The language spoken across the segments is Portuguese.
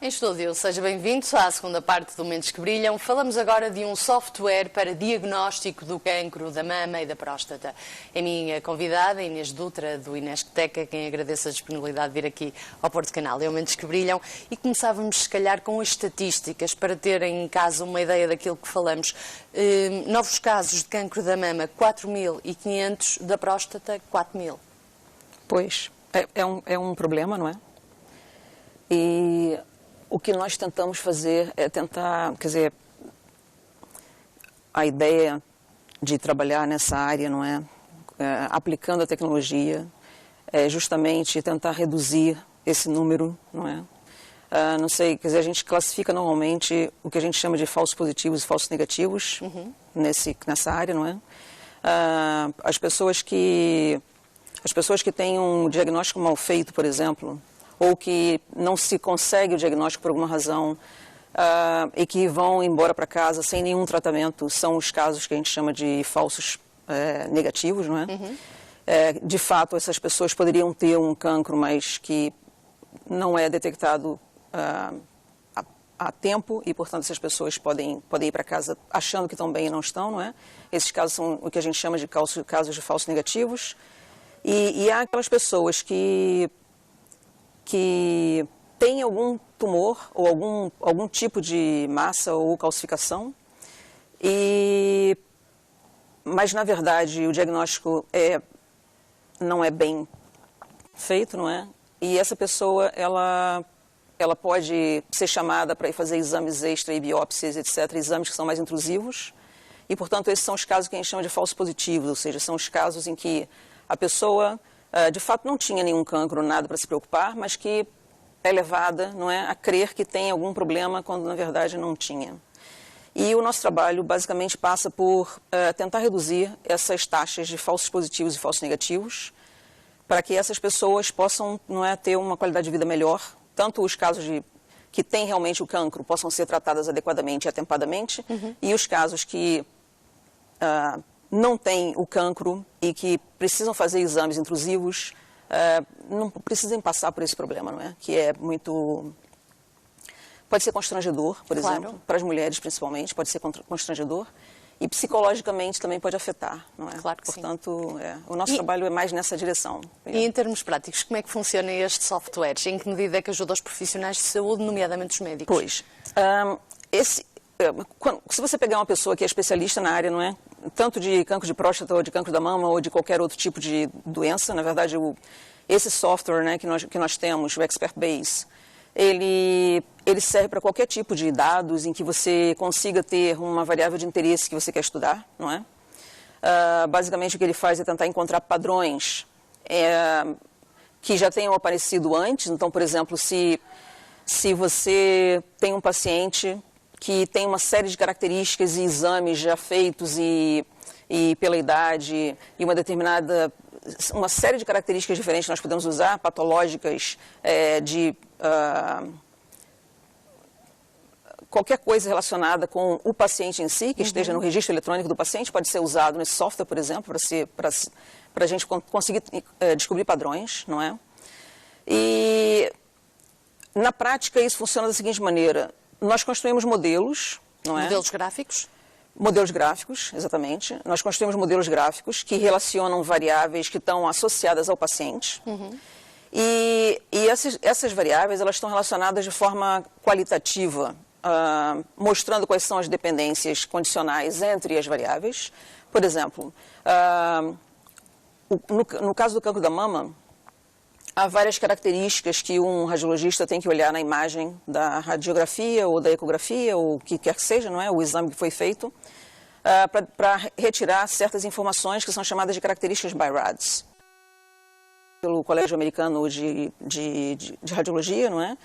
Em estúdio, seja bem-vindo à segunda parte do Mentes que Brilham. Falamos agora de um software para diagnóstico do cancro da mama e da próstata. É a minha convidada, Inês Dutra, do Inescteca, quem agradeço a disponibilidade de vir aqui ao Porto Canal. É o Mentes que Brilham e começávamos, se calhar, com as estatísticas para terem em casa uma ideia daquilo que falamos. Novos casos de cancro da mama, 4.500, da próstata, 4.000. Pois, é um problema, não é? E o que nós tentamos fazer é tentar, quer dizer, a ideia de trabalhar nessa área, não é? Aplicando a tecnologia, é justamente tentar reduzir esse número, não é? Não sei, quer dizer, a gente classifica normalmente o que a gente chama de falsos positivos e falsos negativos nessa área, não é? As pessoas que têm um diagnóstico mal feito, por exemplo, ou que não se consegue o diagnóstico por alguma razão e que vão embora para casa sem nenhum tratamento, são os casos que a gente chama de falsos negativos, não é? De fato, essas pessoas poderiam ter um cancro, mas que não é detectado a tempo e, portanto, essas pessoas podem ir para casa achando que estão bem e não estão, não é? Esses casos são o que a gente chama de casos de falsos negativos. E há aquelas pessoas que têm algum tumor ou algum tipo de massa ou calcificação, mas, na verdade, o diagnóstico não é bem feito, não é? E essa pessoa, ela pode ser chamada para ir fazer exames extra e biópsias, etc., exames que são mais intrusivos. E, portanto, esses são os casos que a gente chama de falsos positivos, ou seja, são os casos em que a pessoa, de fato, não tinha nenhum cancro, nada para se preocupar, mas que é levada, não é, a crer que tem algum problema quando, na verdade, não tinha. E o nosso trabalho, basicamente, passa por tentar reduzir essas taxas de falsos positivos e falsos negativos, para que essas pessoas possam, não é, ter uma qualidade de vida melhor, tanto os casos que têm realmente o cancro possam ser tratados adequadamente e atempadamente, e os casos que não têm o cancro e que precisam fazer exames intrusivos, não precisem passar por esse problema, não é? Que é muito... Pode ser constrangedor, por exemplo, para as mulheres principalmente, pode ser constrangedor, e psicologicamente também pode afetar, não é? Claro que Portanto, o nosso trabalho é mais nessa direção. E em termos práticos, como é que funciona este software? Em que medida é que ajuda os profissionais de saúde, nomeadamente os médicos? Pois, se você pegar uma pessoa que é especialista na área, não é? Tanto de cancro de próstata, ou de cancro da mama, ou de qualquer outro tipo de doença, na verdade, esse software, né, que nós temos, o Expert Base, ele serve para qualquer tipo de dados em que você consiga ter uma variável de interesse que você quer estudar, não é? Basicamente, o que ele faz é tentar encontrar padrões que já tenham aparecido antes. Então, por exemplo, se você tem um paciente que tem uma série de características e exames já feitos e pela idade e uma série de características diferentes que nós podemos usar, patológicas, qualquer coisa relacionada com o paciente em si, que esteja no registro eletrônico do paciente, pode ser usado nesse software, por exemplo, para a gente conseguir descobrir padrões, não é? E, na prática, isso funciona da seguinte maneira. Nós construímos modelos, não é? Modelos gráficos? Modelos gráficos, exatamente. Nós construímos modelos gráficos que relacionam variáveis que estão associadas ao paciente. E essas variáveis, elas estão relacionadas de forma qualitativa, mostrando quais são as dependências condicionais entre as variáveis. Por exemplo, no caso do cancro da mama, há várias características que um radiologista tem que olhar na imagem da radiografia ou da ecografia, ou o que quer que seja, não é? O exame que foi feito, para retirar certas informações que são chamadas de características BI-RADS, pelo Colégio Americano de Radiologia, não é?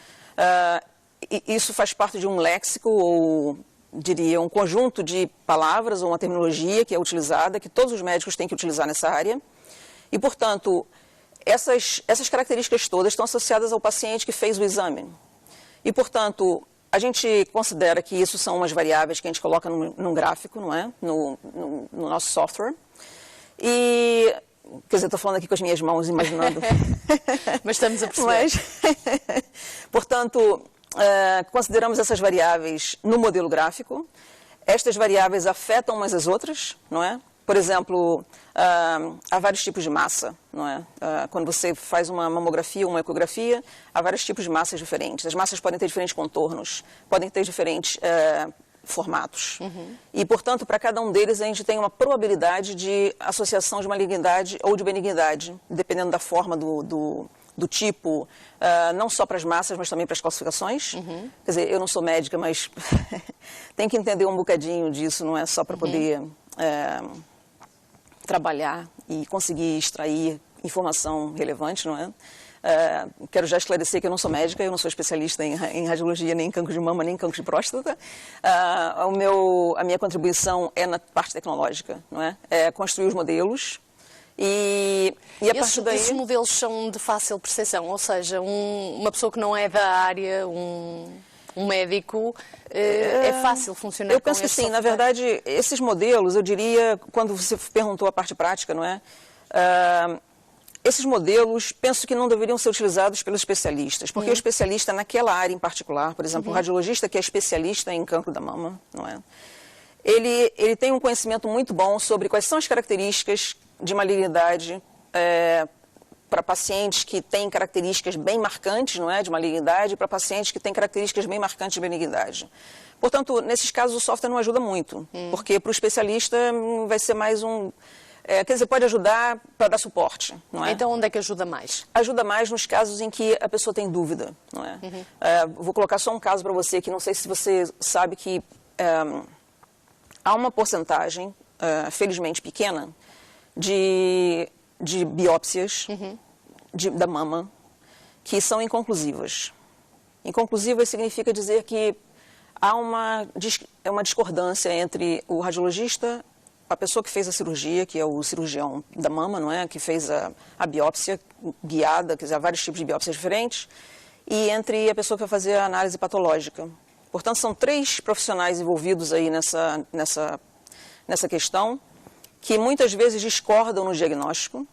Isso faz parte de um léxico, ou diria um conjunto de palavras ou uma terminologia que é utilizada, que todos os médicos têm que utilizar nessa área. E, portanto, essas características todas estão associadas ao paciente que fez o exame. E, portanto, a gente considera que isso são umas variáveis que a gente coloca num gráfico, não é? No nosso software. E, quer dizer, estou falando aqui com as minhas mãos, imaginando. Mas estamos a perceber. Portanto, consideramos essas variáveis no modelo gráfico. Estas variáveis afetam umas às outras, não é? Por exemplo, há vários tipos de massa, não é? Quando você faz uma mamografia, uma ecografia, há vários tipos de massas diferentes. As massas podem ter diferentes contornos, podem ter diferentes formatos. E, portanto, para cada um deles, a gente tem uma probabilidade de associação de malignidade ou de benignidade, dependendo da forma do tipo, não só para as massas, mas também para as calcificações. Quer dizer, eu não sou médica, mas tem que entender um bocadinho disso, não é só para poder trabalhar e conseguir extrair informação relevante, não é? Quero já esclarecer que eu não sou médica, eu não sou especialista em radiologia, nem em cancro de mama, nem em cancro de próstata. A minha contribuição é na parte tecnológica, não é? É construir os modelos e a partir daí... Esses modelos são de fácil percepção, ou seja, uma pessoa que não é da área, um médico, é fácil funcionar com Eu penso que sim, software? na verdade, esses modelos, eu diria, quando você perguntou a parte prática, não é? Esses modelos, penso que não deveriam ser utilizados pelos especialistas, porque o especialista naquela área em particular, por exemplo, o radiologista que é especialista em cancro da mama, não é? Ele tem um conhecimento muito bom sobre quais são as características de malignidade para pacientes que têm características bem marcantes, não é, de malignidade, e para pacientes que têm características bem marcantes de benignidade. Portanto, nesses casos o software não ajuda muito, porque para o especialista vai ser mais quer dizer, pode ajudar para dar suporte, não é? Então, onde é que ajuda mais? Ajuda mais nos casos em que a pessoa tem dúvida, não é? Vou colocar só um caso para você, que não sei se você sabe que há uma porcentagem, felizmente pequena, de biópsias da mama que são inconclusivas. Inconclusivas significa dizer que há uma discordância entre o radiologista, a pessoa que fez a cirurgia, que é o cirurgião da mama, não é, que fez a biópsia guiada, quer dizer, há vários tipos de biópsias diferentes, e entre a pessoa que vai fazer a análise patológica. Portanto, são 3 profissionais envolvidos aí nessa questão, que muitas vezes discordam no diagnóstico,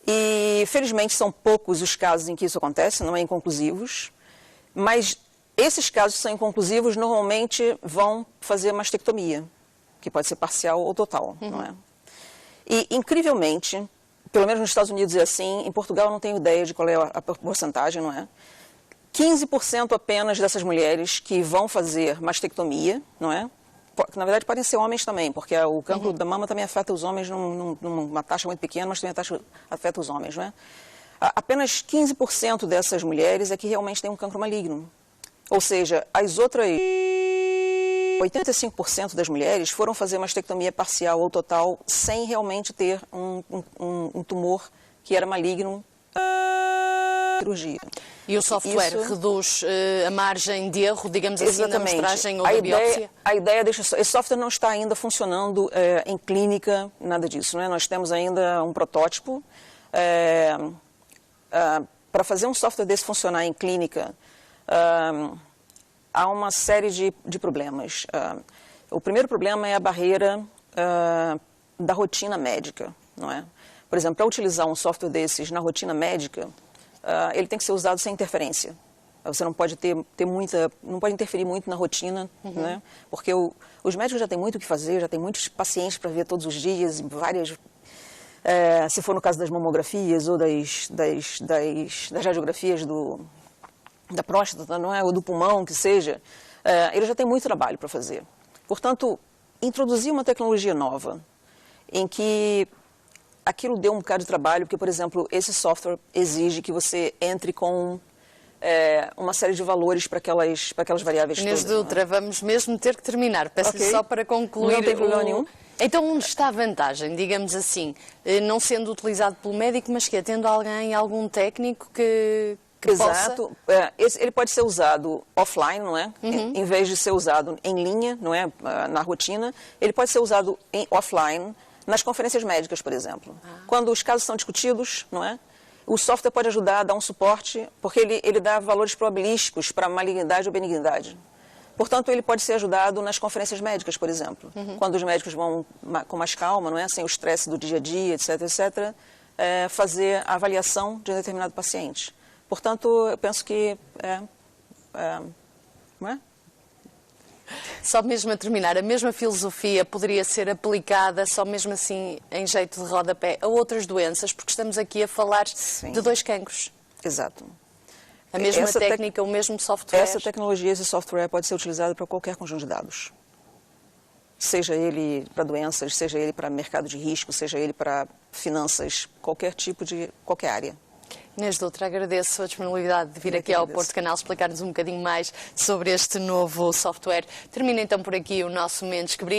e felizmente são poucos os casos em que isso acontece, não é inconclusivos, mas esses casos que são inconclusivos normalmente vão fazer mastectomia, que pode ser parcial ou total, não é? E, incrivelmente, pelo menos nos Estados Unidos é assim, em Portugal eu não tenho ideia de qual é a porcentagem, não é? 15% apenas dessas mulheres que vão fazer mastectomia, não é? Que, na verdade, podem ser homens também, porque o cancro da mama também afeta os homens numa taxa muito pequena, mas também afeta os homens, não é? Apenas 15% dessas mulheres é que realmente tem um cancro maligno. Ou seja, as outras 85% das mulheres foram fazer mastectomia parcial ou total sem realmente ter um tumor que era maligno cirurgia. E o software reduz a margem de erro, digamos assim, da amostragem ou da biópsia? A ideia esse software não está ainda funcionando em clínica, nada disso, não é? Nós temos ainda um protótipo. Para fazer um software desse funcionar em clínica, há uma série de problemas. O primeiro problema é a barreira da rotina médica, não é? Por exemplo, para utilizar um software desses na rotina médica, ele tem que ser usado sem interferência. Você não pode não pode interferir muito na rotina, né? Porque os médicos já têm muito o que fazer, já têm muitos pacientes para ver todos os dias, várias, se for no caso das mamografias ou das radiografias da próstata, não é? Ou do pulmão, que seja, ele já tem muito trabalho para fazer. Portanto, introduzir uma tecnologia nova em que aquilo deu um bocado de trabalho, porque, por exemplo, esse software exige que você entre com uma série de valores para aquelas variáveis Inês todas. Dutra, vamos mesmo ter que terminar. Peço-lhe só para concluir. Não tem problema nenhum. Então, onde está a vantagem, digamos assim, não sendo utilizado pelo médico, mas que tendo algum técnico que Exato. Ele pode ser usado offline, não é? Em vez de ser usado em linha, não é? Na rotina, ele pode ser usado offline nas conferências médicas, por exemplo. Quando os casos são discutidos, não é? O software pode ajudar a dar um suporte, porque ele dá valores probabilísticos para malignidade ou benignidade. Portanto, ele pode ser ajudado nas conferências médicas, por exemplo. Quando os médicos vão com mais calma, não é? Sem o estresse do dia a dia, etc., etc., fazer a avaliação de um determinado paciente. Portanto, eu penso que não é? Só mesmo a terminar, a mesma filosofia poderia ser aplicada, só mesmo assim, em jeito de rodapé, a outras doenças, porque estamos aqui a falar de 2 cancros. Exato. A mesma técnica, o mesmo software. Essa tecnologia, esse software pode ser utilizado para qualquer conjunto de dados. Seja ele para doenças, seja ele para mercado de risco, seja ele para finanças, qualquer área. Inês Dutra, agradeço a disponibilidade de vir aqui ao Porto Canal explicar-nos um bocadinho mais sobre este novo software. Termina então por aqui o nosso Mentes que Brilham.